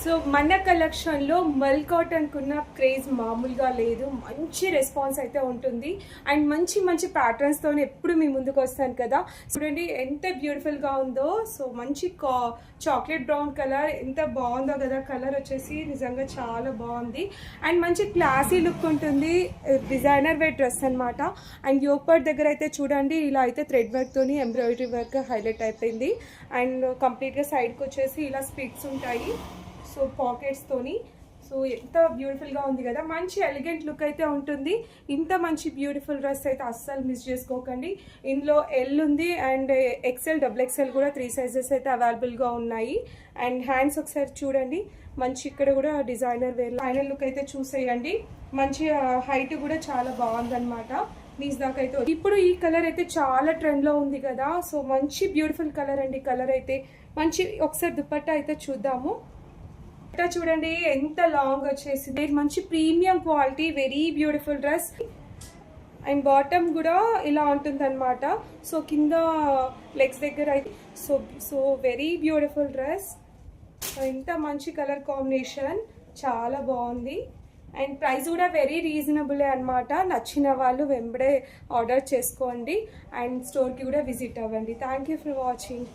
So మన కలెక్షన్లో మల్ కాటన్కు ఉన్న క్రేజ్ మామూలుగా లేదు. మంచి రెస్పాన్స్ అయితే ఉంటుంది అండ్ మంచి మంచి ప్యాటర్న్స్తో ఎప్పుడు మీ ముందుకు వస్తాను కదా. చూడండి ఎంత బ్యూటిఫుల్గా ఉందో. సో మంచి చాక్లెట్ బ్రౌన్ కలర్ ఎంత బాగుందో కదా. కలర్ వచ్చేసి నిజంగా చాలా బాగుంది అండ్ మంచి క్లాసీ లుక్ ఉంటుంది. డిజైనర్ వేర్ డ్రెస్ అనమాట. అండ్ యోగపాట్ దగ్గర అయితే చూడండి ఇలా అయితే థ్రెడ్ వర్క్తోని ఎంబ్రాయిడరీ వర్క్ హైలైట్ అయిపోయింది. అండ్ కంప్లీట్గా సైడ్కి వచ్చేసి ఇలా స్పిట్స్ ఉంటాయి. సో పాకెట్స్తోని సో ఎంత బ్యూటిఫుల్గా ఉంది కదా. మంచి ఎలిగెంట్ లుక్ అయితే ఉంటుంది. ఇంత మంచి బ్యూటిఫుల్ డ్రెస్ అయితే అస్సలు మిస్ చేసుకోకండి. ఇందులో ఎల్ ఉంది అండ్ ఎక్సెల్ డబుల్ ఎక్సెల్ కూడా 3 సైజెస్ అయితే అవైలబుల్గా ఉన్నాయి. అండ్ హ్యాండ్స్ ఒకసారి చూడండి. మంచి ఇక్కడ కూడా డిజైనర్ వేర్ ఫైనల్ లుక్ అయితే చూసేయండి. మంచి హైట్ కూడా చాలా బాగుందన్నమాట. నీస్ దాకా అయితే ఇప్పుడు ఈ కలర్ అయితే చాలా ట్రెండ్లో ఉంది కదా. సో మంచి బ్యూటిఫుల్ కలర్ అండి. కలర్ అయితే మంచి ఒకసారి దుపట్టా అయితే చూద్దాము. చూడండి ఎంత లాంగ్ వచ్చేసింది. మంచి premium quality very beautiful dress and bottom కూడా ఇలా ఉంటుంది అనమాట. సో కింద లెగ్స్ దగ్గర అయితే సో వెరీ బ్యూటిఫుల్ డ్రెస్. ఇంత మంచి కలర్ కాంబినేషన్ చాలా బాగుంది అండ్ ప్రైస్ కూడా వెరీ రీజనబుల్ అనమాట. నచ్చిన వాళ్ళు వెంబడే ఆర్డర్ చేసుకోండి అండ్ స్టోర్కి కూడా విజిట్ అవ్వండి. Thank you for watching.